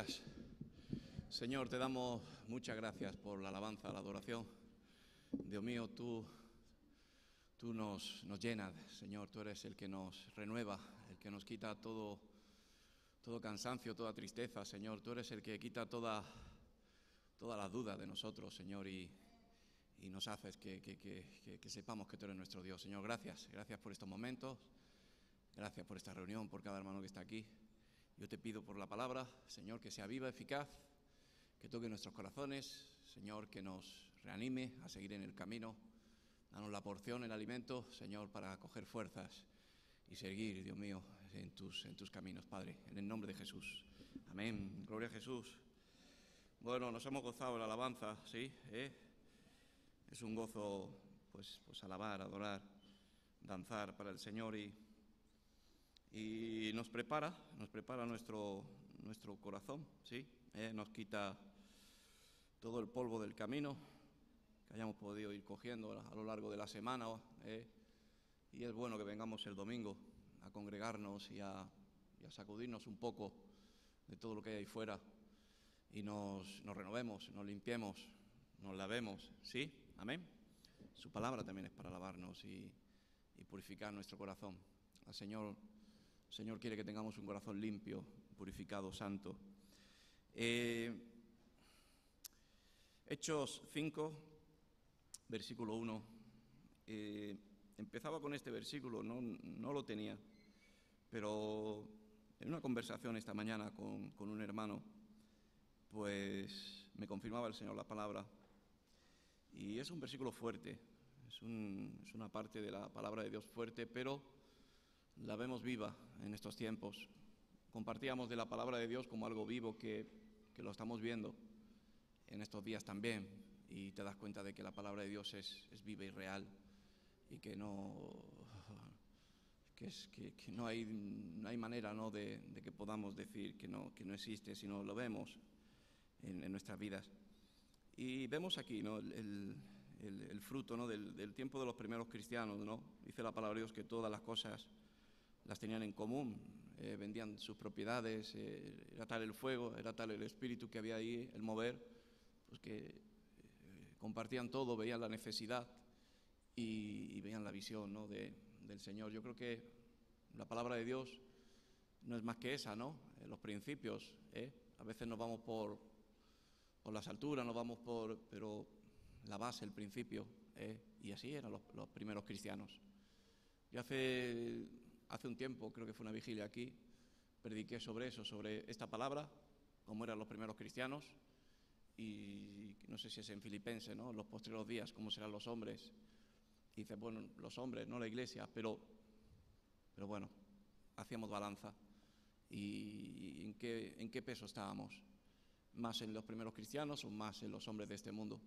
gracias. Señor, te damos muchas gracias por la alabanza, la adoración. Dios mío, tú nos llenas, Señor. Tú eres el que nos renueva, el que nos quita todo cansancio, toda tristeza, Señor. Tú eres el que quita toda la duda de nosotros, Señor, y nos haces que sepamos que tú eres nuestro Dios. Señor, gracias por estos momentos, gracias por esta reunión, por cada hermano que está aquí. Yo te pido por la palabra, Señor, que sea viva, eficaz, que toque nuestros corazones, Señor, que nos reanime a seguir en el camino. Danos la porción, el alimento, Señor, para coger fuerzas y seguir, Dios mío, en tus caminos, Padre, en el nombre de Jesús. Amén. Gloria a Jesús. Bueno, nos hemos gozado en la alabanza, ¿sí? Es un gozo, pues alabar, adorar, danzar para el Señor y nos prepara nuestro corazón, ¿sí? Nos quita todo el polvo del camino que hayamos podido ir cogiendo a lo largo de la semana, y es bueno que vengamos el domingo a congregarnos y a sacudirnos un poco de todo lo que hay ahí fuera y nos renovemos, nos limpiemos, nos lavemos, ¿sí? Amén. Su palabra también es para lavarnos y purificar nuestro corazón. El Señor quiere que tengamos un corazón limpio, purificado, santo. Hechos 5, versículo 1. Empezaba con este versículo, no lo tenía, pero en una conversación esta mañana con un hermano, pues me confirmaba el Señor la palabra. Y es un versículo fuerte, es una parte de la palabra de Dios fuerte, pero la vemos viva en estos tiempos. Compartíamos de la palabra de Dios como algo vivo que lo estamos viendo en estos días también, y te das cuenta de que la palabra de Dios es viva y real y que no hay manera, ¿no?, de que podamos decir que no existe, sino lo vemos en nuestras vidas. Y vemos aquí, ¿no?, el fruto, ¿no?, del tiempo de los primeros cristianos, ¿no? Dice la palabra de Dios que todas las cosas las tenían en común, vendían sus propiedades, era tal el fuego, era tal el espíritu que había ahí, el mover, pues que compartían todo, veían la necesidad y veían la visión, ¿no?, del Señor. Yo creo que la palabra de Dios no es más que esa, ¿no? Los principios, a veces nos vamos por las alturas, pero la base, el principio, y así eran los primeros cristianos. Yo hace un tiempo, creo que fue una vigilia aquí, prediqué sobre eso, sobre esta palabra, cómo eran los primeros cristianos, y no sé si es en Filipenses, ¿no?, en los postreros días, cómo serán los hombres. Y dice, bueno, los hombres, no la iglesia, pero bueno, hacíamos balanza. ¿Y en qué peso estábamos? ¿Más en los primeros cristianos o más en los hombres de este mundo?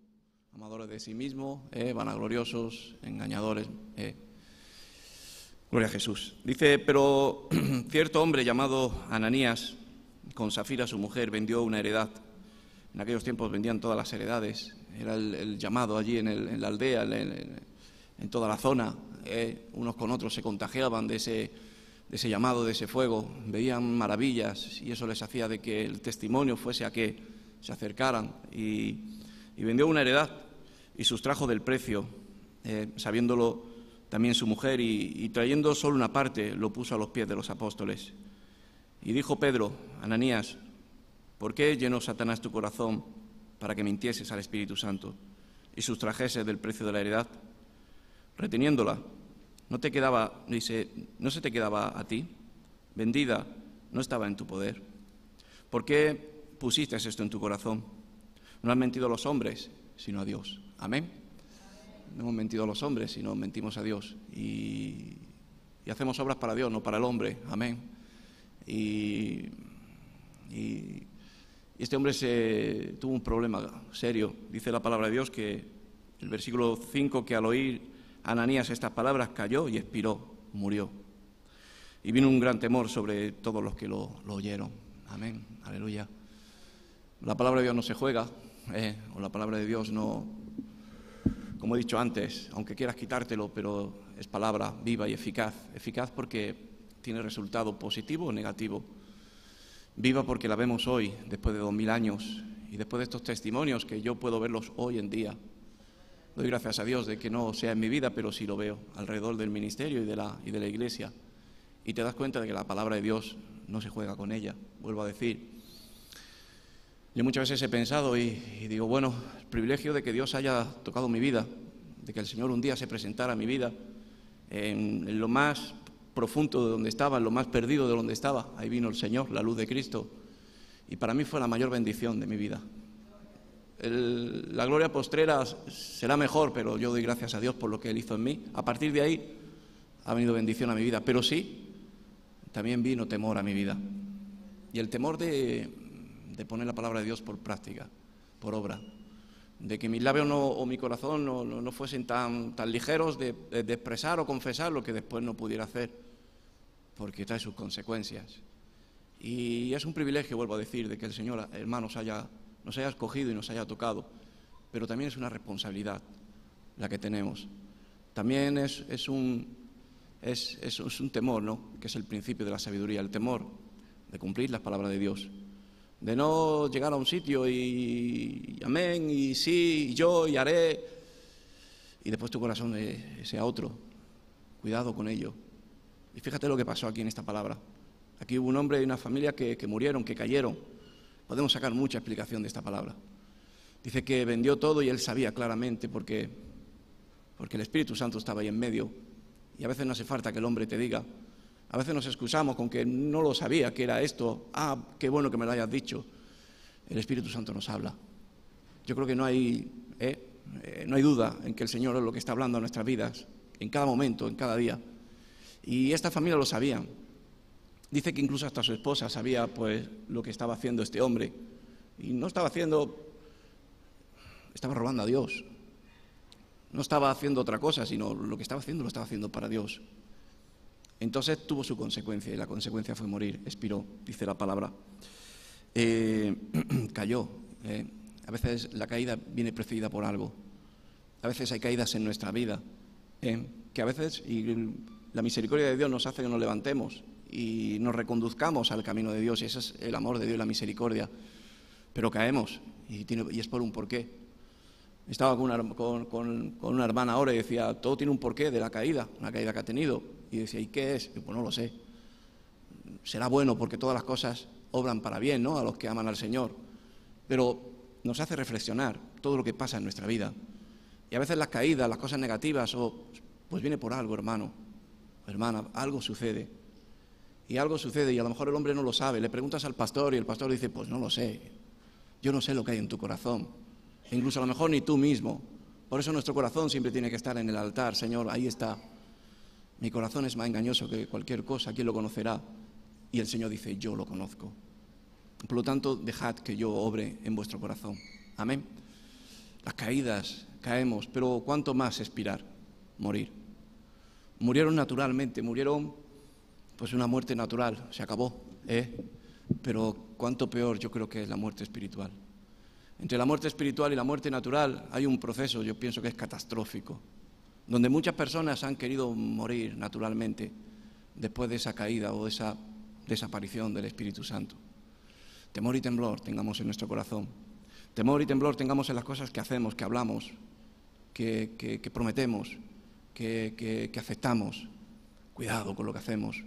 Amadores de sí mismos, vanagloriosos, engañadores. Gloria a Jesús. Dice, pero cierto hombre llamado Ananías, con Safira su mujer, vendió una heredad. En aquellos tiempos vendían todas las heredades. Era el llamado allí en la aldea, en toda la zona. Unos con otros se contagiaban de ese llamado, de ese fuego. Veían maravillas y eso les hacía de que el testimonio fuese a que se acercaran. Y vendió una heredad y sustrajo del precio, sabiéndolo también su mujer, y trayendo solo una parte lo puso a los pies de los apóstoles. Y dijo Pedro, Ananías, ¿por qué llenó Satanás tu corazón para que mintieses al Espíritu Santo y sustrajeses del precio de la heredad? Reteniéndola, no se te quedaba a ti, vendida, no estaba en tu poder. ¿Por qué pusiste esto en tu corazón? No han mentido a los hombres, sino a Dios. Amén. No hemos mentido a los hombres, sino mentimos a Dios. Y hacemos obras para Dios, no para el hombre. Amén. Y este hombre tuvo un problema serio. Dice la palabra de Dios que el versículo 5, que al oír Ananías estas palabras cayó y expiró, murió. Y vino un gran temor sobre todos los que lo oyeron. Amén. Aleluya. La palabra de Dios no se juega, o la palabra de Dios no, como he dicho antes, aunque quieras quitártelo, pero es palabra viva y eficaz. Eficaz porque tiene resultado positivo o negativo. viva porque la vemos hoy, después de 2000 años, y después de estos testimonios que yo puedo verlos hoy en día. Doy gracias a Dios de que no sea en mi vida, pero sí lo veo alrededor del ministerio y de la iglesia. Y te das cuenta de que la palabra de Dios no se juega con ella, vuelvo a decir. Yo muchas veces he pensado y digo, bueno, el privilegio de que Dios haya tocado mi vida, de que el Señor un día se presentara a mi vida en lo más profundo de donde estaba, en lo más perdido de donde estaba. Ahí vino el Señor, la luz de Cristo. Y para mí fue la mayor bendición de mi vida. La gloria postrera será mejor, pero yo doy gracias a Dios por lo que Él hizo en mí. A partir de ahí ha venido bendición a mi vida, pero sí, también vino temor a mi vida. Y el temor de poner la palabra de Dios por práctica, por obra. De que mis labios o mi corazón no fuesen tan ligeros de expresar o confesar lo que después no pudiera hacer, porque trae sus consecuencias. Y es un privilegio, vuelvo a decir, de que el Señor, hermanos, nos haya escogido y nos haya tocado, pero también es una responsabilidad la que tenemos. También es un temor, ¿no?, que es el principio de la sabiduría, el temor de cumplir las palabras de Dios, de no llegar a un sitio y amén, y sí, y yo, y haré, y después tu corazón sea otro. Cuidado con ello. Y fíjate lo que pasó aquí en esta palabra. Aquí hubo un hombre y una familia que murieron, que cayeron. Podemos sacar mucha explicación de esta palabra. Dice que vendió todo y él sabía claramente porque el Espíritu Santo estaba ahí en medio. Y a veces no hace falta que el hombre te diga. A veces nos excusamos con que no lo sabía, que era esto. Ah, qué bueno que me lo hayas dicho. El Espíritu Santo nos habla. Yo creo que no hay duda en que el Señor es lo que está hablando en nuestras vidas, en cada momento, en cada día. Y esta familia lo sabía. Dice que incluso hasta su esposa sabía pues lo que estaba haciendo este hombre. Y no estaba robando a Dios. No estaba haciendo otra cosa, sino lo que estaba haciendo lo estaba haciendo para Dios. Entonces tuvo su consecuencia y la consecuencia fue morir, expiró, dice la palabra. Cayó. A veces la caída viene precedida por algo. A veces hay caídas en nuestra vida que a veces y la misericordia de Dios nos hace que nos levantemos y nos reconduzcamos al camino de Dios, y ese es el amor de Dios y la misericordia. Pero caemos y es por un porqué. Estaba con una hermana ahora y decía, todo tiene un porqué de la caída, una caída que ha tenido. Y decía, ¿y qué es? Y pues no lo sé. Será bueno porque todas las cosas obran para bien, ¿no?, a los que aman al Señor. Pero nos hace reflexionar todo lo que pasa en nuestra vida. Y a veces las caídas, las cosas negativas, pues viene por algo, hermano, hermana, algo sucede. Y algo sucede y a lo mejor el hombre no lo sabe. Le preguntas al pastor y el pastor dice, pues no lo sé. Yo no sé lo que hay en tu corazón. E incluso a lo mejor ni tú mismo. Por eso nuestro corazón siempre tiene que estar en el altar. Señor, ahí está. Mi corazón es más engañoso que cualquier cosa. ¿Quién lo conocerá? Y el Señor dice, yo lo conozco. Por lo tanto, dejad que yo obre en vuestro corazón. Amén. Las caídas, caemos, pero ¿cuánto más expirar? Morir. Murieron naturalmente, murieron pues una muerte natural, se acabó, pero cuánto peor yo creo que es la muerte espiritual. Entre la muerte espiritual y la muerte natural hay un proceso, yo pienso que es catastrófico, donde muchas personas han querido morir naturalmente después de esa caída o de esa desaparición del Espíritu Santo. Temor y temblor tengamos en nuestro corazón. Temor y temblor tengamos en las cosas que hacemos, que hablamos, que prometemos, que aceptamos. Cuidado con lo que hacemos.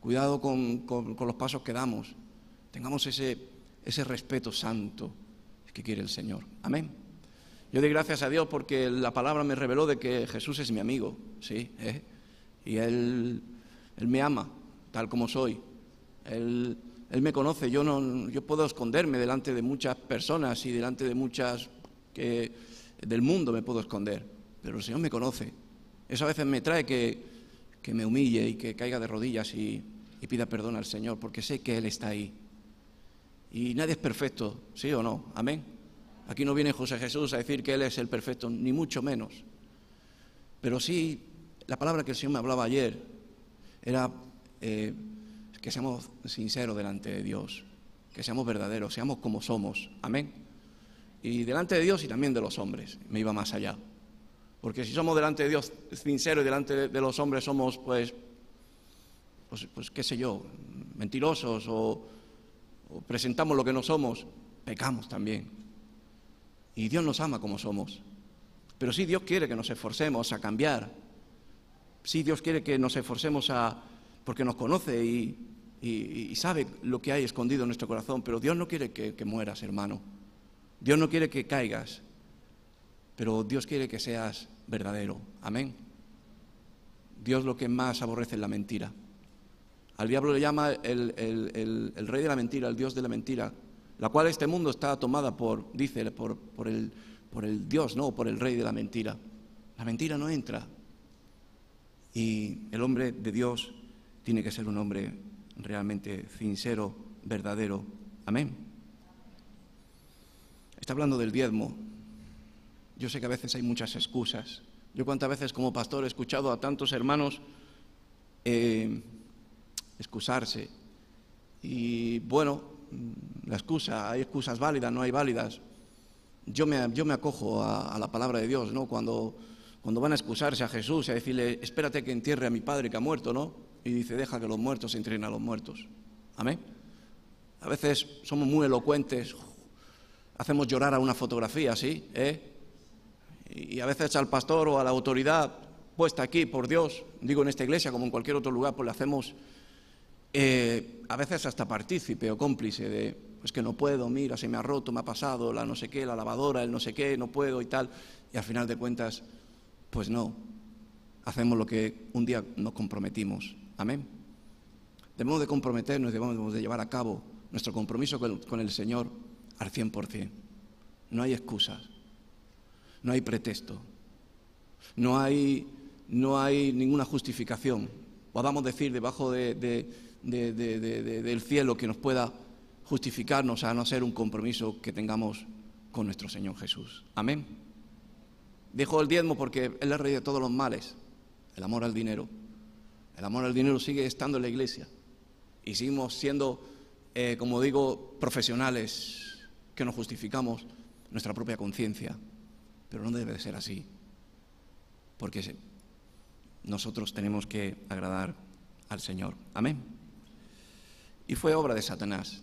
Cuidado con los pasos que damos. Tengamos ese respeto santo que quiere el Señor. Amén. Yo doy gracias a Dios porque la palabra me reveló de que Jesús es mi amigo, sí, y Él me ama tal como soy. Él me conoce. Yo puedo esconderme delante de muchas personas y delante de muchas del mundo me puedo esconder, pero el Señor me conoce. Eso a veces me trae que me humille y que caiga de rodillas y pida perdón al Señor, porque sé que Él está ahí. Y nadie es perfecto, ¿sí o no? Amén. Aquí no viene José Jesús a decir que Él es el perfecto, ni mucho menos. Pero sí, la palabra que el Señor me hablaba ayer era que seamos sinceros delante de Dios, que seamos verdaderos, seamos como somos. Amén. Y delante de Dios y también de los hombres, me iba más allá. Porque si somos delante de Dios sinceros y delante de los hombres somos, pues qué sé yo, mentirosos o o presentamos lo que no somos, pecamos también. Y Dios nos ama como somos. Pero sí, Dios quiere que nos esforcemos a cambiar. Sí, Dios quiere que nos esforcemos porque nos conoce y sabe lo que hay escondido en nuestro corazón. Pero Dios no quiere que mueras, hermano. Dios no quiere que caigas. Pero Dios quiere que seas verdadero. Amén. Dios lo que más aborrece es la mentira. Al diablo le llama el rey de la mentira, el Dios de la mentira, la cual este mundo está tomada por el Dios, no por el rey de la mentira. La mentira no entra. Y el hombre de Dios tiene que ser un hombre realmente sincero, verdadero. Amén. Está hablando del diezmo. Yo sé que a veces hay muchas excusas. Yo cuántas veces como pastor he escuchado a tantos hermanos excusarse. Y bueno, la excusa, hay excusas válidas, no hay válidas. Yo me acojo a la palabra de Dios, ¿no? Cuando van a excusarse a Jesús y a decirle, espérate que entierre a mi padre que ha muerto, ¿no? Y dice, deja que los muertos entren a los muertos. Amén. A veces somos muy elocuentes, hacemos llorar a una fotografía, ¿sí? Y a veces al pastor o a la autoridad puesta aquí por Dios, digo en esta iglesia como en cualquier otro lugar, pues le hacemos a veces hasta partícipe o cómplice de, pues que no puedo, mira, se me ha roto, me ha pasado la no sé qué, la lavadora, el no sé qué, no puedo y tal. Y al final de cuentas, pues no, hacemos lo que un día nos comprometimos. Amén. Debemos de comprometernos, debemos de llevar a cabo nuestro compromiso con el Señor al 100%. No hay excusas, no hay pretexto, no hay ninguna justificación. Podamos decir debajo del cielo que nos pueda justificarnos a no ser un compromiso que tengamos con nuestro Señor Jesús. Amén. Dejo el diezmo porque es la raíz de todos los males, el amor al dinero. El amor al dinero sigue estando en la iglesia y seguimos siendo, como digo, profesionales que nos justificamos nuestra propia conciencia, pero no debe de ser así, porque nosotros tenemos que agradar al Señor. Amén. Y fue obra de Satanás.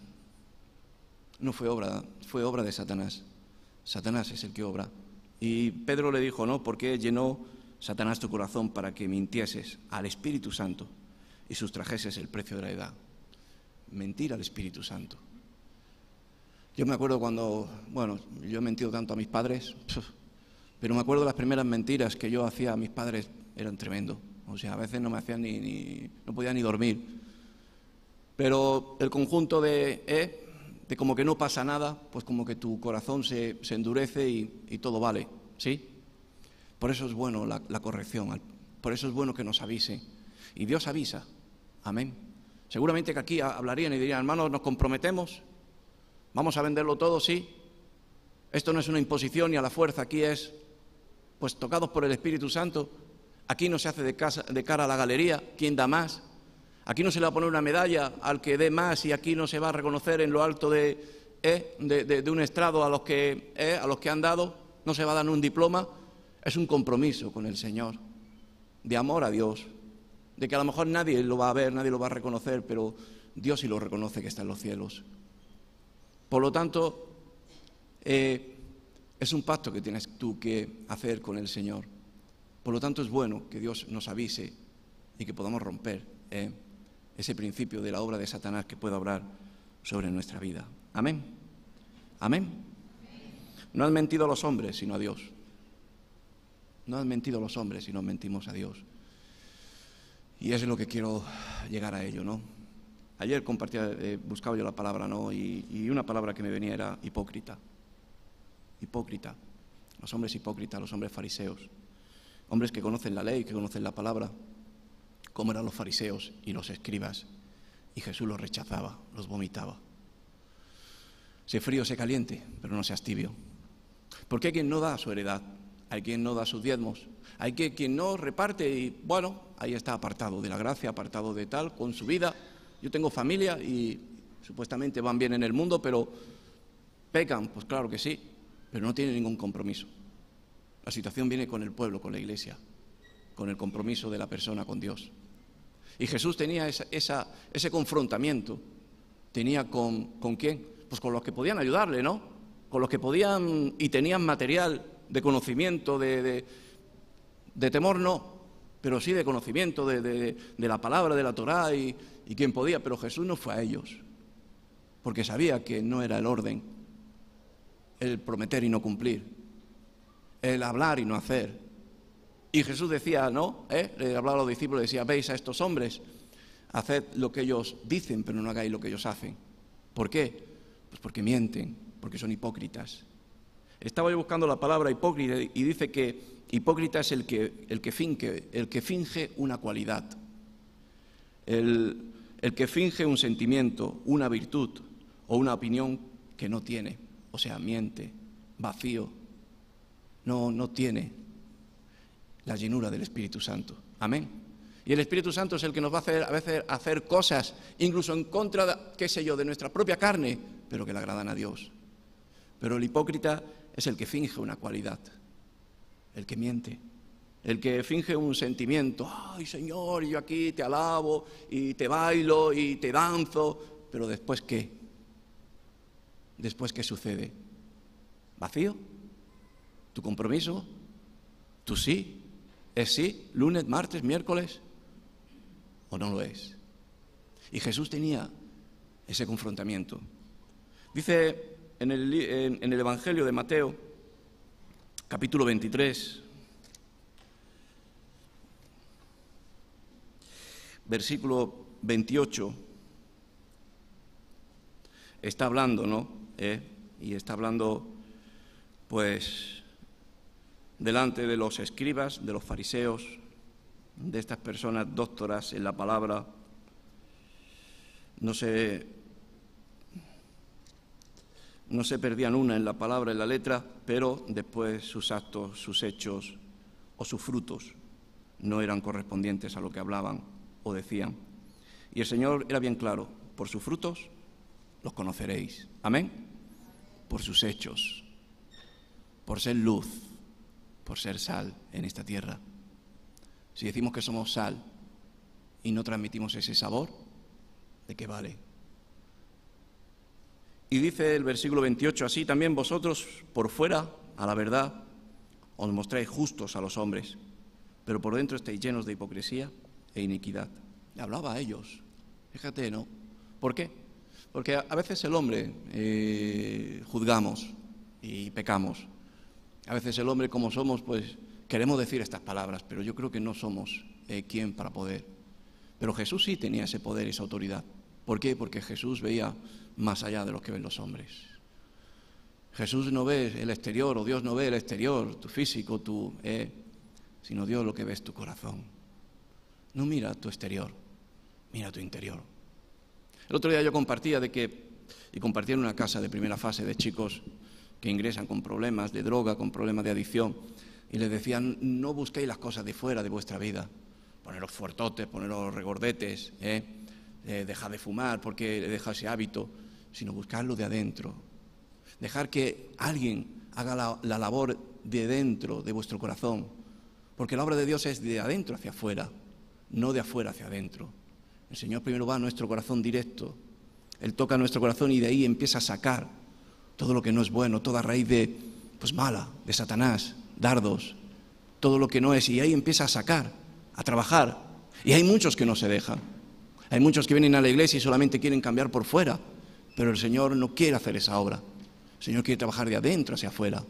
No fue obra de Satanás. Satanás es el que obra. Y Pedro le dijo, ¿no? ¿Por qué llenó Satanás tu corazón para que mintieses al Espíritu Santo y sustrajeses el precio de la heredad? Mentir al Espíritu Santo. Yo me acuerdo cuando, bueno, yo he mentido tanto a mis padres, pero me acuerdo de las primeras mentiras que yo hacía a mis padres, eran tremendos. O sea, a veces no me hacían no podía ni dormir. Pero el conjunto de como que no pasa nada, pues como que tu corazón se endurece y todo vale, ¿sí? Por eso es bueno la corrección, por eso es bueno que nos avise. Y Dios avisa, amén. Seguramente que aquí hablarían y dirían, hermanos, ¿nos comprometemos? ¿Vamos a venderlo todo? Sí. Esto no es una imposición ni a la fuerza, aquí es, pues tocados por el Espíritu Santo. Aquí no se hace de cara a la galería, ¿quién da más? Aquí no se le va a poner una medalla al que dé más y aquí no se va a reconocer en lo alto de un estrado a los que han dado, no se va a dar un diploma. Es un compromiso con el Señor, de amor a Dios, de que a lo mejor nadie lo va a ver, nadie lo va a reconocer, pero Dios sí lo reconoce que está en los cielos. Por lo tanto, es un pacto que tienes tú que hacer con el Señor. Por lo tanto, es bueno que Dios nos avise y que podamos romper ese principio de la obra de Satanás que pueda obrar sobre nuestra vida. Amén. Amén. No han mentido a los hombres, sino a Dios. No han mentido a los hombres, sino mentimos a Dios. Y eso es lo que quiero llegar a ello, ¿no? Ayer buscaba yo la palabra, ¿no? Y una palabra que me venía era hipócrita. Hipócrita. Los hombres hipócritas, los hombres fariseos. Hombres que conocen la ley, que conocen la palabra, como eran los fariseos y los escribas. Y Jesús los rechazaba, los vomitaba. Sé frío, sé caliente, pero no seas tibio. Porque hay quien no da su heredad, hay quien no da sus diezmos, hay quien no reparte y, bueno, ahí está apartado de la gracia, apartado de tal, con su vida. Yo tengo familia y supuestamente van bien en el mundo, pero pecan, pues claro que sí, pero no tienen ningún compromiso. La situación viene con el pueblo, con la iglesia, con el compromiso de la persona con Dios. Y Jesús tenía ese confrontamiento Tenía ¿con quién? Pues con los que podían ayudarle, ¿no? Con los que podían y tenían material de conocimiento, de temor no, pero sí de conocimiento de la palabra, de la Torá y quien podía. Pero Jesús no fue a ellos, porque sabía que no era el orden, el prometer y no cumplir, el hablar y no hacer. Y Jesús decía, ¿no? Le hablaba a los discípulos y decía, veis a estos hombres, haced lo que ellos dicen, pero no hagáis lo que ellos hacen. ¿Por qué? Pues porque mienten, porque son hipócritas. Estaba yo buscando la palabra hipócrita y dice que hipócrita es el que finge una cualidad, el que finge un sentimiento, una virtud o una opinión que no tiene, o sea, miente, vacío, no tiene la llenura del Espíritu Santo. Amén. Y el Espíritu Santo es el que nos va a hacer a veces hacer cosas, incluso en contra, qué sé yo, de nuestra propia carne, pero que le agradan a Dios. Pero el hipócrita es el que finge una cualidad, el que miente, el que finge un sentimiento. Ay, Señor, yo aquí te alabo y te bailo y te danzo, pero ¿después qué? ¿Después qué sucede? ¿Vacío? ¿Tu compromiso? ¿Tu sí? ¿Es sí? ¿Lunes, martes, miércoles? ¿O no lo es? Y Jesús tenía ese confrontamiento. Dice en el Evangelio de Mateo, capítulo 23, versículo 28, está hablando, ¿no? Y está hablando, pues, delante de los escribas, de los fariseos, de estas personas doctoras en la palabra. No se perdían una en la palabra, en la letra, pero después sus actos, sus hechos o sus frutos no eran correspondientes a lo que hablaban o decían. Y el Señor era bien claro: por sus frutos los conoceréis. Amén. Por sus hechos, por ser luz, por ser sal en esta tierra. Si decimos que somos sal y no transmitimos ese sabor, ¿de qué vale? Y dice el versículo 28, así también vosotros por fuera, a la verdad, os mostráis justos a los hombres, pero por dentro estáis llenos de hipocresía e iniquidad. Le hablaba a ellos, fíjate, ¿no? ¿Por qué? Porque a veces el hombre juzgamos y pecamos. A veces el hombre, como somos, pues queremos decir estas palabras, pero yo creo que no somos quien para poder. Pero Jesús sí tenía ese poder y esa autoridad. ¿Por qué? Porque Jesús veía más allá de lo que ven los hombres. Jesús no ve el exterior, o Dios no ve el exterior, tu físico, sino Dios lo que ve es tu corazón. No mira tu exterior, mira tu interior. El otro día yo compartía en una casa de primera fase de chicos que ingresan con problemas de droga, con problemas de adicción, y les decían, no busquéis las cosas de fuera de vuestra vida, poneros fuertotes, poneros regordetes, dejad de fumar porque deja ese hábito, sino buscarlo de adentro. Dejar que alguien haga la labor de dentro de vuestro corazón, porque la obra de Dios es de adentro hacia afuera, no de afuera hacia adentro. El Señor primero va a nuestro corazón directo, Él toca nuestro corazón y de ahí empieza a sacar todo lo que no es bueno, toda raíz mala, de Satanás, dardos, todo lo que no es, y ahí empieza a sacar, a trabajar. Y hay muchos que no se dejan. Hay muchos que vienen a la iglesia y solamente quieren cambiar por fuera, pero el Señor no quiere hacer esa obra. El Señor quiere trabajar de adentro hacia afuera.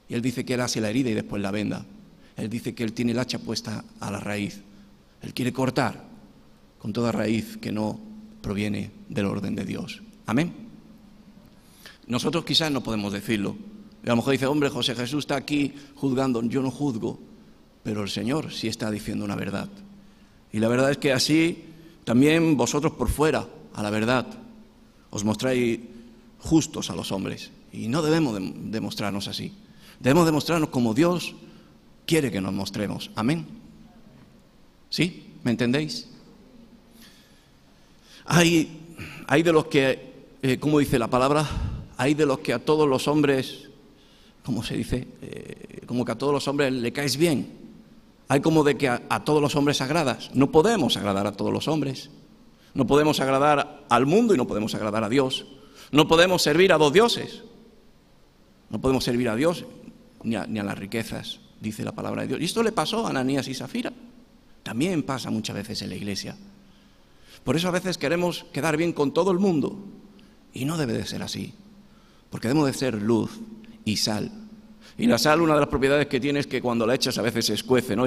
Y Él dice que Él hace la herida y después la venda. Él dice que Él tiene el hacha puesta a la raíz. Él quiere cortar con toda raíz que no proviene del orden de Dios. Amén. Nosotros quizás no podemos decirlo. A lo mejor dice, hombre, José Jesús está aquí juzgando. Yo no juzgo, pero el Señor sí está diciendo una verdad. Y la verdad es que así también vosotros por fuera, a la verdad, os mostráis justos a los hombres. Y no debemos demostrarnos así. Debemos demostrarnos como Dios quiere que nos mostremos. Amén. ¿Sí? ¿Me entendéis? Hay de los que, ¿cómo dice la palabra? Hay de los que a todos los hombres, ¿cómo se dice? Como que a todos los hombres le caes bien. Hay como de que a todos los hombres agradas. No podemos agradar a todos los hombres. No podemos agradar al mundo y no podemos agradar a Dios. No podemos servir a dos dioses. No podemos servir a Dios ni a las riquezas, dice la palabra de Dios. Y esto le pasó a Ananías y Zafira. También pasa muchas veces en la iglesia. Por eso a veces queremos quedar bien con todo el mundo. Y no debe de ser así. Porque debemos de ser luz y sal. Y la sal, una de las propiedades que tiene es que cuando la echas a veces se escuece, ¿no?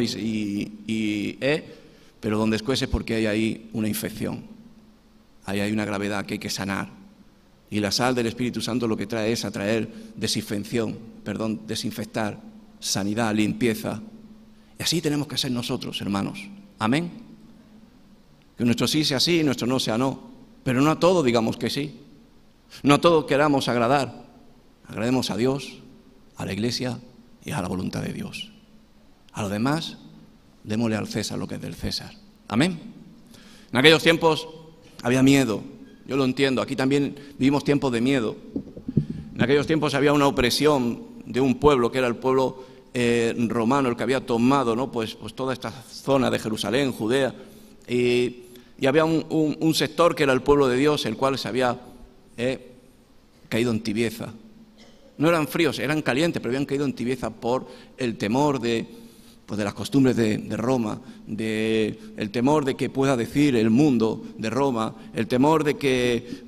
Pero donde escuece es porque hay ahí una infección. Ahí hay una gravedad que hay que sanar. Y la sal del Espíritu Santo lo que trae es atraer desinfectar, sanidad, limpieza. Y así tenemos que ser nosotros, hermanos. Amén. Que nuestro sí sea sí y nuestro no sea no. Pero no a todo digamos que sí. No a todo queramos agradar. Agrademos a Dios, a la Iglesia y a la voluntad de Dios. A lo demás, démosle al César lo que es del César. Amén. En aquellos tiempos había miedo. Yo lo entiendo. Aquí también vivimos tiempos de miedo. En aquellos tiempos había una opresión de un pueblo que era el pueblo romano, el que había tomado, ¿no? pues toda esta zona de Jerusalén, Judea, y había un sector que era el pueblo de Dios, el cual se había caído en tibieza. No eran fríos, eran calientes, pero habían caído en tibieza por el temor de las costumbres de Roma, el temor de que pueda decir el mundo de Roma, el temor de que,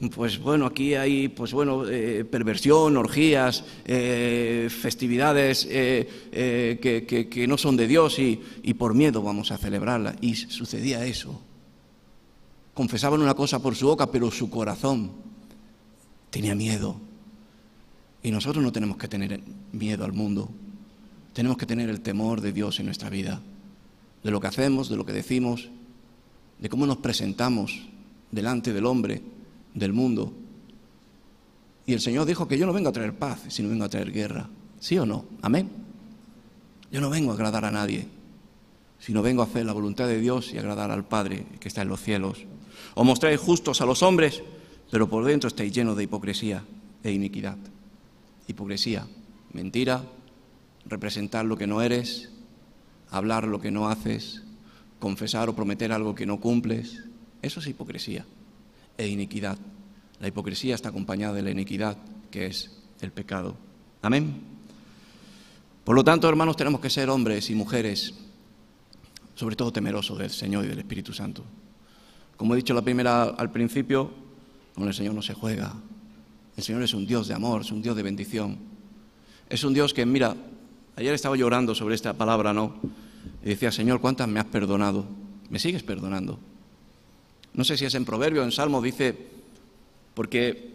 aquí hay, perversión, orgías, festividades que no son de Dios y por miedo vamos a celebrarlas. Y sucedía eso. Confesaban una cosa por su boca, pero su corazón tenía miedo. Y nosotros no tenemos que tener miedo al mundo. Tenemos que tener el temor de Dios en nuestra vida, de lo que hacemos, de lo que decimos, de cómo nos presentamos delante del hombre, del mundo. Y el Señor dijo que yo no vengo a traer paz, sino vengo a traer guerra. ¿Sí o no? Amén. Yo no vengo a agradar a nadie, sino vengo a hacer la voluntad de Dios y agradar al Padre que está en los cielos. Os mostráis justos a los hombres, pero por dentro estáis llenos de hipocresía e iniquidad. Hipocresía, mentira, representar lo que no eres, hablar lo que no haces, confesar o prometer algo que no cumples. Eso es hipocresía e iniquidad. La hipocresía está acompañada de la iniquidad, que es el pecado. Amén. Por lo tanto, hermanos, tenemos que ser hombres y mujeres, sobre todo temerosos del Señor y del Espíritu Santo. Como he dicho al principio, con el Señor no se juega. El Señor es un Dios de amor, es un Dios de bendición. Es un Dios que, mira, ayer estaba llorando sobre esta palabra, ¿no? Y decía, Señor, ¿cuántas me has perdonado? ¿Me sigues perdonando? No sé si es en Proverbio o en Salmo, dice, porque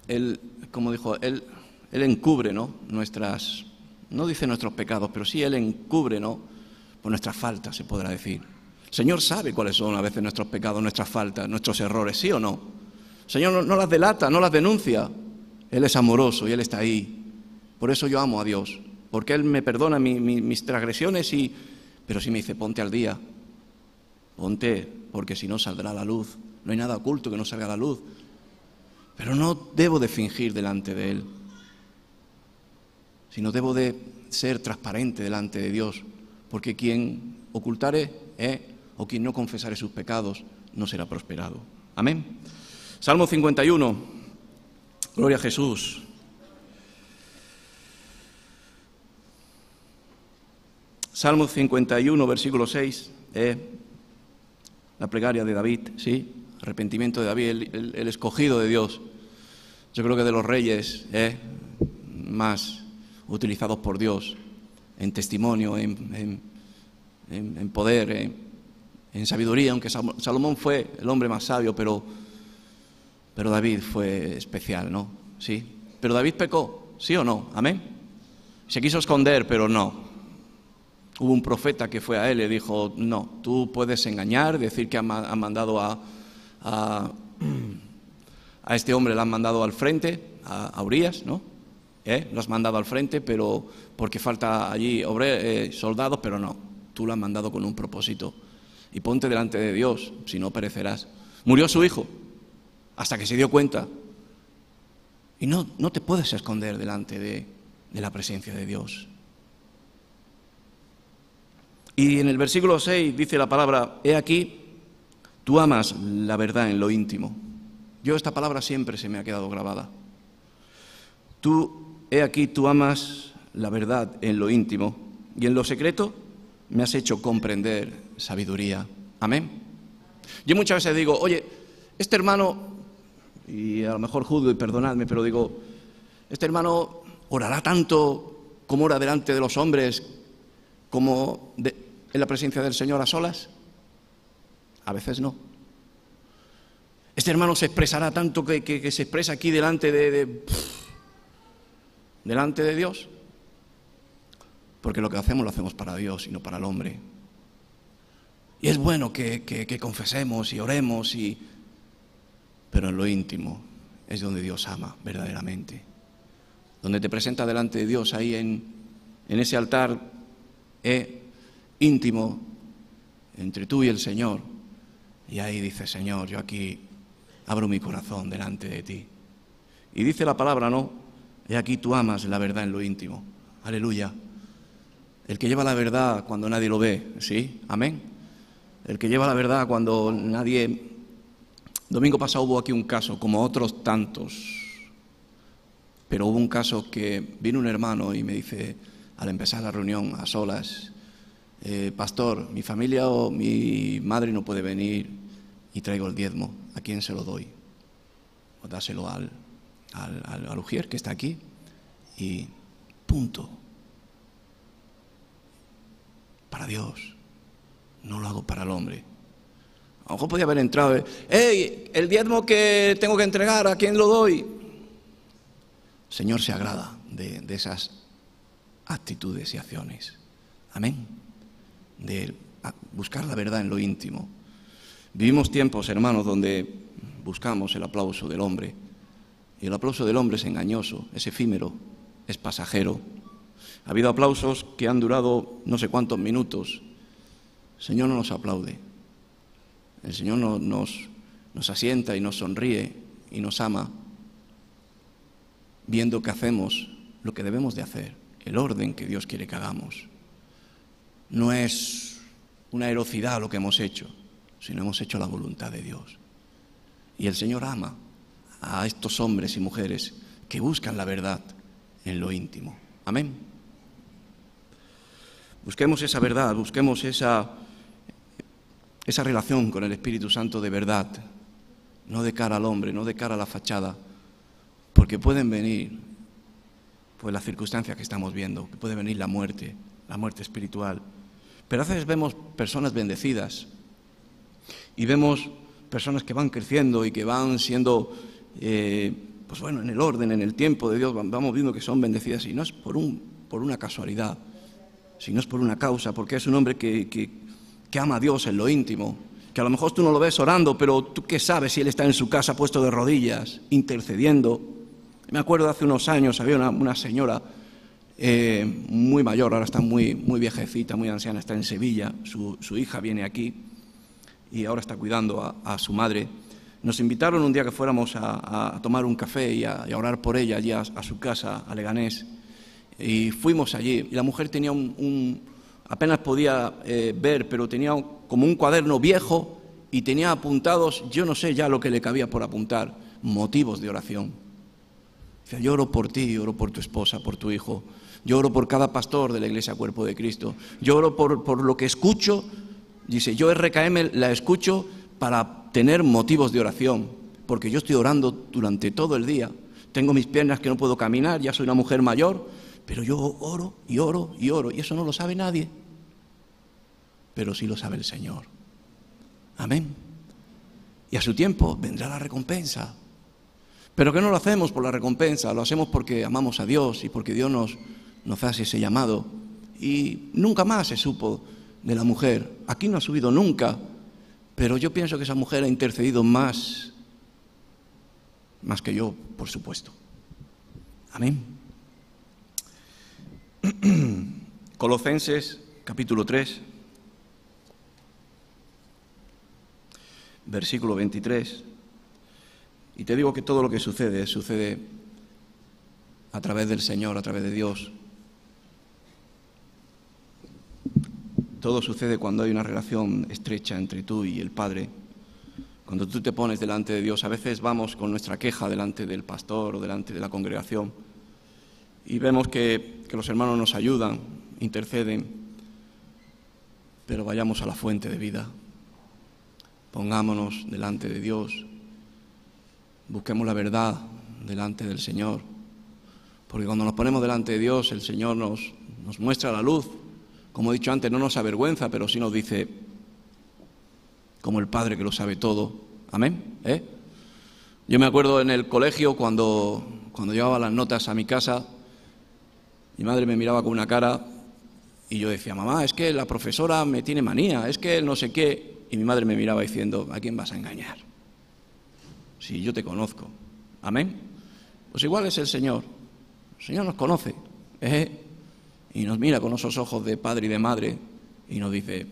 Él, como dijo, Él encubre, ¿no? No dice nuestros pecados, pero sí Él encubre, ¿no? Por nuestras faltas, se podrá decir. El Señor sabe cuáles son a veces nuestros pecados, nuestras faltas, nuestros errores, ¿sí o no? El Señor no las delata, no las denuncia. Él es amoroso y Él está ahí. Por eso yo amo a Dios, porque Él me perdona mis transgresiones, pero si me dice, ponte al día, ponte, porque si no saldrá a la luz. No hay nada oculto que no salga a la luz. Pero no debo de fingir delante de Él, sino debo de ser transparente delante de Dios, porque quien ocultare o quien no confesare sus pecados no será prosperado. Amén. Salmo 51. Gloria a Jesús. Salmo 51, versículo 6, la plegaria de David, ¿sí? Arrepentimiento de David, el escogido de Dios. Yo creo que de los reyes más utilizados por Dios en testimonio, en poder, en sabiduría, aunque Salomón fue el hombre más sabio, pero David fue especial, ¿no? Sí. Pero David pecó, ¿sí o no? Amén. Se quiso esconder, pero no. Hubo un profeta que fue a él y le dijo, no, tú puedes engañar, decir que han mandado a este hombre, lo han mandado al frente, a Urías, ¿no? Lo has mandado al frente, pero porque falta allí soldados, pero no, tú lo has mandado con un propósito. Y ponte delante de Dios, si no perecerás. Murió su hijo, hasta que se dio cuenta. Y no te puedes esconder delante de la presencia de Dios. Y en el versículo 6 dice la palabra, he aquí, Tú amas la verdad en lo íntimo. Yo esta palabra siempre se me ha quedado grabada. Tú amas la verdad en lo íntimo y en lo secreto me has hecho comprender sabiduría. Amén. Yo muchas veces digo, oye, este hermano, y a lo mejor juzgo y perdonadme, pero digo, este hermano orará tanto como ora delante de los hombres como en la presencia del Señor a solas. A veces no. Este hermano se expresará tanto que se expresa aquí delante delante de Dios. Porque lo que hacemos lo hacemos para Dios y no para el hombre. Y es bueno que confesemos y oremos, pero en lo íntimo es donde Dios ama verdaderamente. Donde te presenta delante de Dios ahí en ese altar íntimo entre tú y el Señor. Y ahí dice, Señor, yo aquí abro mi corazón delante de ti. Y dice la palabra, ¿no? He aquí tú amas la verdad en lo íntimo. Aleluya. El que lleva la verdad cuando nadie lo ve, ¿sí? Amén. El que lleva la verdad cuando nadie... Domingo pasado hubo aquí un caso, como otros tantos. Pero hubo un caso que vino un hermano y me dice, al empezar la reunión a solas, pastor, mi familia o mi madre no puede venir y traigo el diezmo. ¿A quién se lo doy? O dáselo al ujier que está aquí y punto. Para Dios, no lo hago para el hombre. A lo mejor podía haber entrado, ¡hey! El diezmo que tengo que entregar, ¿a quién lo doy? El Señor se agrada de esas actitudes y acciones. Amén. De buscar la verdad en lo íntimo. Vivimos tiempos, hermanos, donde buscamos el aplauso del hombre. Y el aplauso del hombre es engañoso, es efímero, es pasajero. Ha habido aplausos que han durado no sé cuántos minutos. El Señor no nos aplaude. El Señor nos asienta y nos sonríe y nos ama, viendo que hacemos lo que debemos de hacer, el orden que Dios quiere que hagamos. No es una heroicidad lo que hemos hecho, sino hemos hecho la voluntad de Dios. Y el Señor ama a estos hombres y mujeres que buscan la verdad en lo íntimo. Amén. Busquemos esa verdad, busquemos esa relación con el Espíritu Santo de verdad, no de cara al hombre, no de cara a la fachada, porque pueden venir pues las circunstancias que estamos viendo, que puede venir la muerte espiritual. Pero a veces vemos personas bendecidas y vemos personas que van creciendo y que van siendo, pues bueno, en el orden, en el tiempo de Dios, vamos viendo que son bendecidas, y no es por una casualidad, sino es por una causa, porque es un hombre que ama a Dios en lo íntimo, que a lo mejor tú no lo ves orando, pero tú qué sabes si él está en su casa puesto de rodillas, intercediendo. Me acuerdo de hace unos años, había una señora muy mayor, ahora está muy viejecita, muy anciana, está en Sevilla, su hija viene aquí y ahora está cuidando a su madre. Nos invitaron un día que fuéramos a tomar un café y a orar por ella allí a su casa, a Leganés. Y fuimos allí y la mujer tenía apenas podía ver, pero tenía como un cuaderno viejo y tenía apuntados, yo no sé ya lo que le cabía por apuntar, motivos de oración. Dice, yo oro por ti, oro por tu esposa, por tu hijo, yo oro por cada pastor de la Iglesia Cuerpo de Cristo, yo oro por lo que escucho. Dice, yo RKM la escucho para tener motivos de oración, porque yo estoy orando durante todo el día, tengo mis piernas que no puedo caminar, ya soy una mujer mayor, pero yo oro y oro y oro, y eso no lo sabe nadie, pero sí lo sabe el Señor. Amén. Y a su tiempo vendrá la recompensa. ¿Pero qué no lo hacemos por la recompensa? Lo hacemos porque amamos a Dios y porque Dios nos hace ese llamado. Y nunca más se supo de la mujer. Aquí no ha subido nunca, pero yo pienso que esa mujer ha intercedido más que yo, por supuesto. Amén. Colosenses capítulo 3, versículo 23. Y te digo que todo lo que sucede a través del Señor, a través de Dios. Todo sucede cuando hay una relación estrecha entre tú y el Padre. Cuando tú te pones delante de Dios, a veces vamos con nuestra queja delante del pastor o delante de la congregación y vemos que los hermanos nos ayudan, interceden, pero vayamos a la fuente de vida. Pongámonos delante de Dios, busquemos la verdad delante del Señor, porque cuando nos ponemos delante de Dios, el Señor nos muestra la luz. Como he dicho antes, no nos avergüenza, pero sí nos dice, como el Padre que lo sabe todo. Amén. Yo me acuerdo en el colegio cuando llevaba las notas a mi casa, mi madre me miraba con una cara y yo decía, mamá, es que la profesora me tiene manía, es que no sé qué. Y mi madre me miraba diciendo, ¿a quién vas a engañar? Si yo te conozco. Amén. Pues igual es el Señor. El Señor nos conoce. Y nos mira con esos ojos de padre y de madre y nos dice,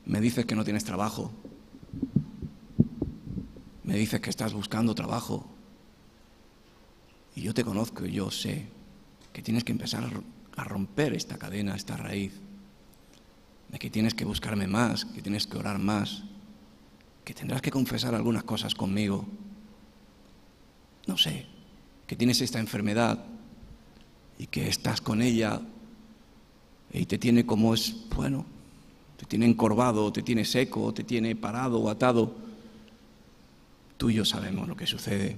me dices que no tienes trabajo, me dices que estás buscando trabajo y yo te conozco y yo sé que tienes que empezar a romper esta cadena, esta raíz, de que tienes que buscarme más, que tienes que orar más, que tendrás que confesar algunas cosas conmigo, no sé, que tienes esta enfermedad y que estás con ella y te tiene como es, bueno, te tiene encorvado, te tiene seco, te tiene parado o atado. Tú y yo sabemos lo que sucede.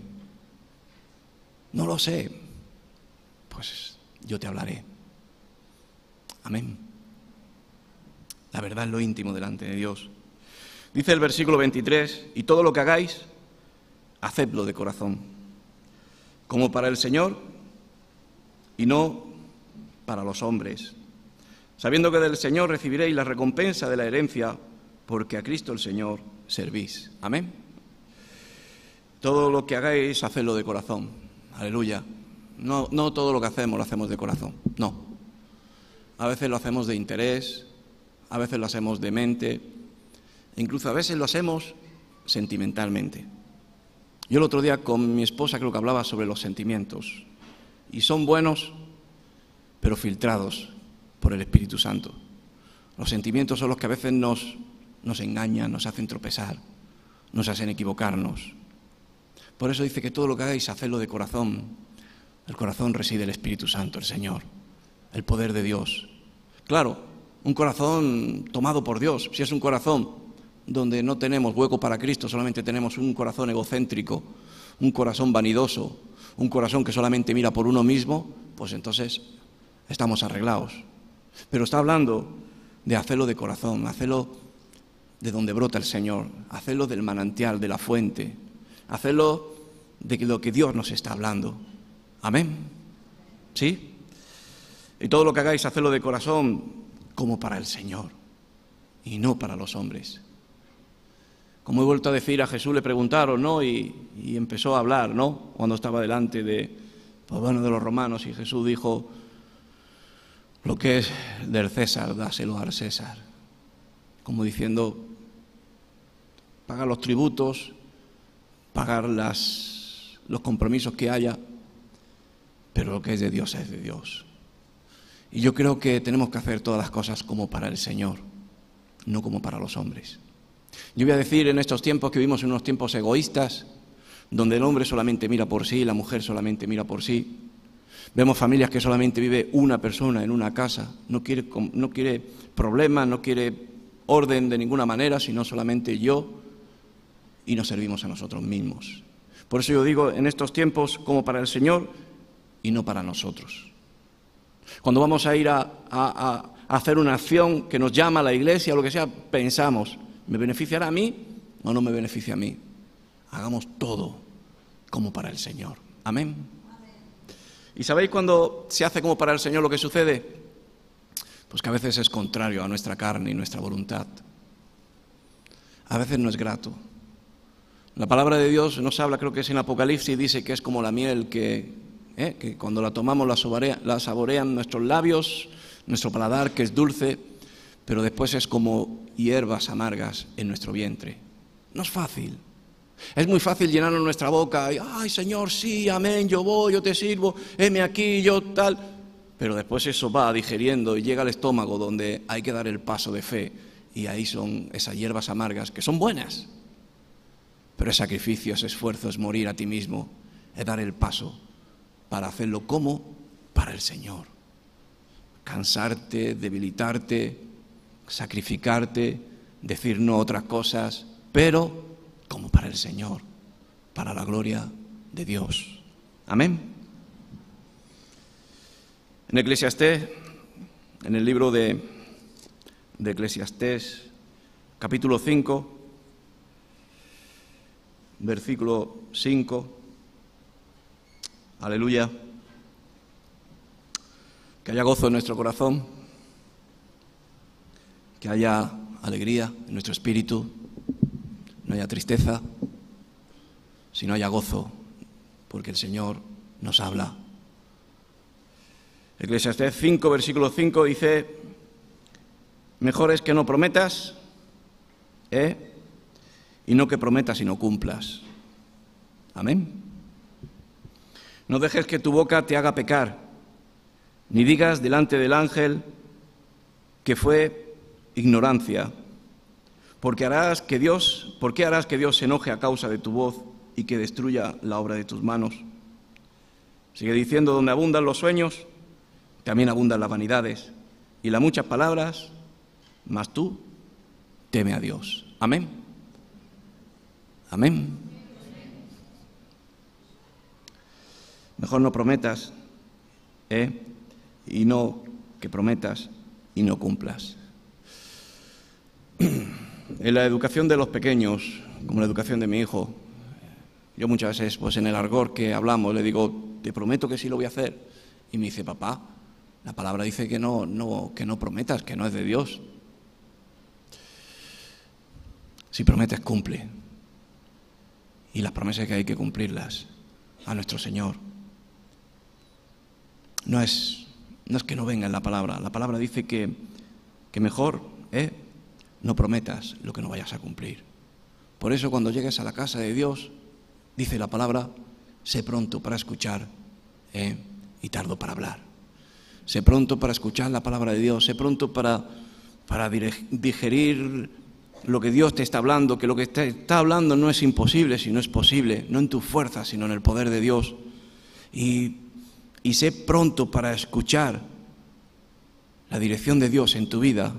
No lo sé, pues yo te hablaré. Amén. La verdad es lo íntimo delante de Dios. Dice el versículo 23, y todo lo que hagáis, hacedlo de corazón, como para el Señor y no para los hombres, sabiendo que del Señor recibiréis la recompensa de la herencia, porque a Cristo el Señor servís. Amén. Todo lo que hagáis, hacedlo de corazón. Aleluya. No todo lo que hacemos lo hacemos de corazón. No. A veces lo hacemos de interés, a veces lo hacemos de mente, incluso a veces lo hacemos sentimentalmente. Yo el otro día con mi esposa creo que hablaba sobre los sentimientos. Y son buenos, pero filtrados por el Espíritu Santo. Los sentimientos son los que a veces nos engañan, nos hacen tropezar, nos hacen equivocarnos. Por eso dice que todo lo que hagáis, hacedlo de corazón. El corazón reside el Espíritu Santo, el Señor, el poder de Dios. Claro, un corazón tomado por Dios. Si es un corazón donde no tenemos hueco para Cristo, solamente tenemos un corazón egocéntrico, un corazón vanidoso, un corazón que solamente mira por uno mismo, pues entonces estamos arreglados. Pero está hablando de hacerlo de corazón, hacerlo de donde brota el Señor, hacerlo del manantial, de la fuente, hacerlo de lo que Dios nos está hablando. Amén. ¿Sí? Y todo lo que hagáis, hacedlo de corazón como para el Señor y no para los hombres. Como he vuelto a decir, a Jesús le preguntaron, ¿no? Y empezó a hablar, ¿no? Cuando estaba delante de los romanos, y Jesús dijo, lo que es del César, dáselo al César. Como diciendo, pagar los tributos, pagar los compromisos que haya, pero lo que es de Dios es de Dios. Y yo creo que tenemos que hacer todas las cosas como para el Señor, no como para los hombres. Yo voy a decir, en estos tiempos que vivimos en unos tiempos egoístas, donde el hombre solamente mira por sí, la mujer solamente mira por sí. Vemos familias que solamente vive una persona en una casa, no quiere problemas, no quiere orden de ninguna manera, sino solamente yo, y nos servimos a nosotros mismos. Por eso yo digo, en estos tiempos, como para el Señor y no para nosotros. Cuando vamos a ir a hacer una acción que nos llama a la iglesia o lo que sea, pensamos, ¿me beneficiará a mí o no me beneficia a mí? Hagamos todo como para el Señor. Amén. ¿Y sabéis cuando se hace como para el Señor lo que sucede? Pues que a veces es contrario a nuestra carne y nuestra voluntad. A veces no es grato. La palabra de Dios nos habla, creo que es en Apocalipsis, dice que es como la miel que cuando la tomamos la saborean nuestros labios, nuestro paladar, que es dulce, pero después es como hierbas amargas en nuestro vientre. No es fácil. Es muy fácil llenarnos nuestra boca y, ay Señor, sí, amén, yo voy, yo te sirvo, heme aquí, yo tal. Pero después eso va digiriendo y llega al estómago donde hay que dar el paso de fe y ahí son esas hierbas amargas que son buenas, pero es sacrificio, es esfuerzo, es morir a ti mismo, es dar el paso para hacerlo como para el Señor. Cansarte, debilitarte, sacrificarte, decir no a otras cosas, pero como para el Señor, para la gloria de Dios. Amén. En Eclesiastés, en el libro de Eclesiastés, capítulo 5, versículo 5, aleluya, que haya gozo en nuestro corazón, que haya alegría en nuestro espíritu, no haya tristeza, sino haya gozo, porque el Señor nos habla. Eclesiastés 5, versículo 5 dice: mejor es que no prometas, y no que prometas y no cumplas. Amén. No dejes que tu boca te haga pecar, ni digas delante del ángel que fue ignorancia, ¿por qué harás que Dios se enoje a causa de tu voz y que destruya la obra de tus manos? Sigue diciendo: donde abundan los sueños, también abundan las vanidades y las muchas palabras, mas tú teme a Dios. Amén. Amén. Mejor no prometas, y no que prometas y no cumplas. En la educación de los pequeños, como la educación de mi hijo, yo muchas veces, pues en el argot que hablamos, le digo: te prometo que sí lo voy a hacer. Y me dice: papá, la palabra dice que no prometas, que no es de Dios. Si prometes, cumple. Y las promesas que hay que cumplirlas a nuestro Señor. No es que no venga en la palabra. La palabra dice que mejor no prometas lo que no vayas a cumplir. Por eso cuando llegues a la casa de Dios, dice la palabra: sé pronto para escuchar y tardo para hablar. Sé pronto para escuchar la palabra de Dios. Sé pronto para digerir lo que Dios te está hablando, que lo que te está hablando no es imposible, sino es posible, no en tu fuerza, sino en el poder de Dios. Y sé pronto para escuchar la dirección de Dios en tu vida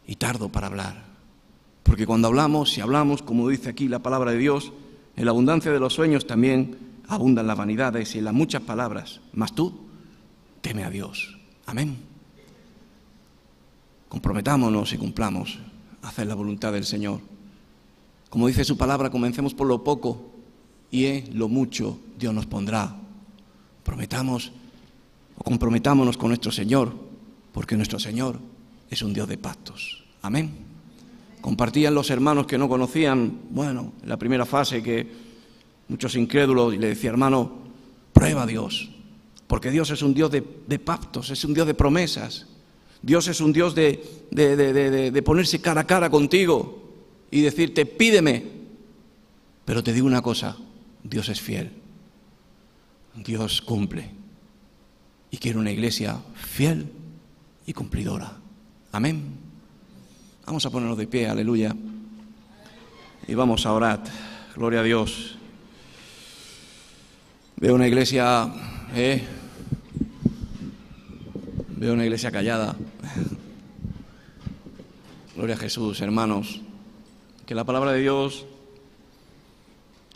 y tardo para hablar. Porque cuando hablamos, si hablamos, como dice aquí la palabra de Dios, en la abundancia de los sueños también abundan las vanidades y en las muchas palabras, mas tú teme a Dios. Amén. Comprometámonos y cumplamos a hacer la voluntad del Señor. Como dice su palabra, comencemos por lo poco y en lo mucho Dios nos pondrá. Comprometámonos con nuestro Señor, porque nuestro Señor es un Dios de pactos. Amén. Compartían los hermanos que no conocían, en la primera fase, que muchos incrédulos, y le decía: hermano, prueba a Dios, porque Dios es un Dios de pactos, es un Dios de promesas. Dios es un Dios de ponerse cara a cara contigo y decirte: pídeme. Pero te digo una cosa, Dios es fiel, Dios cumple, y quiere una iglesia fiel y cumplidora. Amén. Vamos a ponernos de pie, aleluya, y vamos a orar. Gloria a Dios. Veo una iglesia callada. Gloria a Jesús, hermanos. Que la palabra de Dios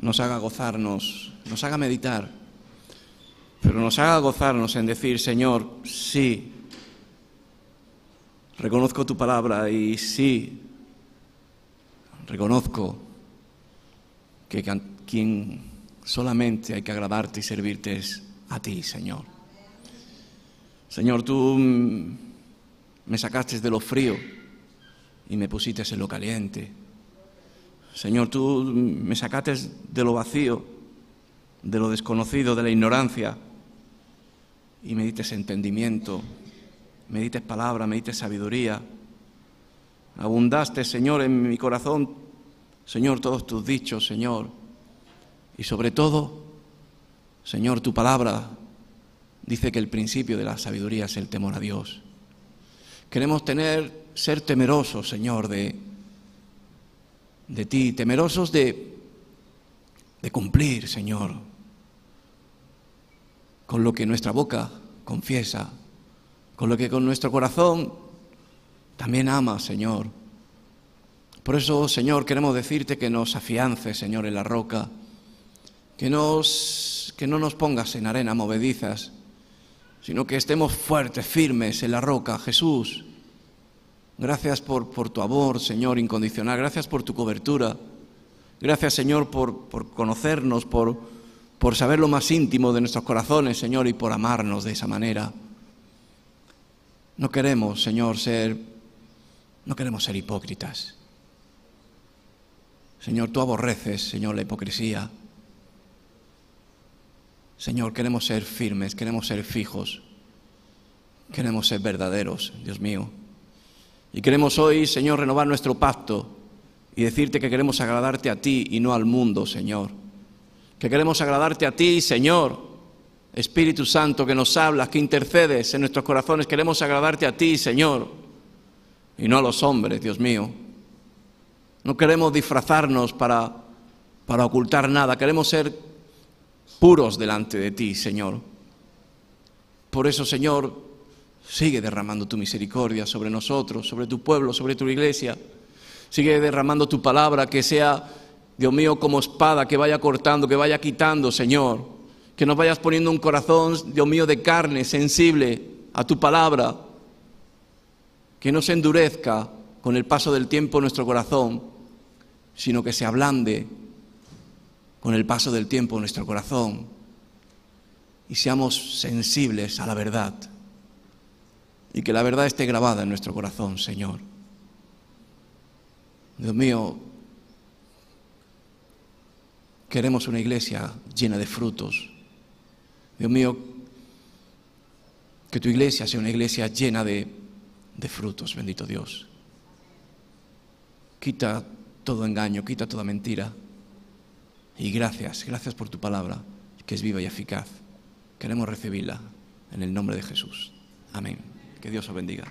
nos haga gozarnos, nos haga meditar, pero nos haga gozarnos en decir: Señor, sí, reconozco tu palabra, y sí, reconozco que quien solamente hay que agradarte y servirte es a ti, Señor. Señor, tú me sacaste de lo frío y me pusiste en lo caliente. Señor, tú me sacaste de lo vacío, de lo desconocido, de la ignorancia, y me diste entendimiento, me diste palabra, me diste sabiduría. Abundaste, Señor, en mi corazón, Señor, todos tus dichos, Señor. Y sobre todo, Señor, tu palabra dice que el principio de la sabiduría es el temor a Dios. Queremos ser temerosos, Señor, de ti, temerosos de cumplir, Señor, con lo que nuestra boca confiesa, con lo que con nuestro corazón también ama, Señor. Por eso, Señor, queremos decirte que nos afiances, Señor, en la roca, que no nos pongas en arena movedizas, sino que estemos fuertes, firmes en la roca. Jesús, gracias por tu amor, Señor, incondicional. Gracias por tu cobertura. Gracias, Señor, por conocernos, por saber lo más íntimo de nuestros corazones, Señor, y por amarnos de esa manera. No queremos, Señor, ser hipócritas. Señor, tú aborreces, Señor, la hipocresía. Señor, queremos ser firmes, queremos ser fijos, queremos ser verdaderos, Dios mío. Y queremos hoy, Señor, renovar nuestro pacto y decirte que queremos agradarte a ti y no al mundo, Señor. Que queremos agradarte a ti, Señor, Espíritu Santo, que nos hablas, que intercedes en nuestros corazones. Queremos agradarte a ti, Señor, y no a los hombres, Dios mío. No queremos disfrazarnos para ocultar nada. Queremos ser puros delante de ti, Señor. Por eso, Señor, sigue derramando tu misericordia sobre nosotros, sobre tu pueblo, sobre tu iglesia. Sigue derramando tu palabra, que sea, Dios mío, como espada, que vaya cortando, que vaya quitando, Señor. Que nos vayas poniendo un corazón, Dios mío, de carne, sensible a tu palabra. Que no se endurezca con el paso del tiempo nuestro corazón, sino que se ablande con el paso del tiempo nuestro corazón y seamos sensibles a la verdad. Y que la verdad esté grabada en nuestro corazón, Señor. Dios mío, queremos una iglesia llena de frutos. Dios mío, que tu iglesia sea una iglesia llena de frutos, bendito Dios. Quita todo engaño, quita toda mentira. Y gracias por tu palabra, que es viva y eficaz. Queremos recibirla en el nombre de Jesús. Amén. Que Dios os bendiga.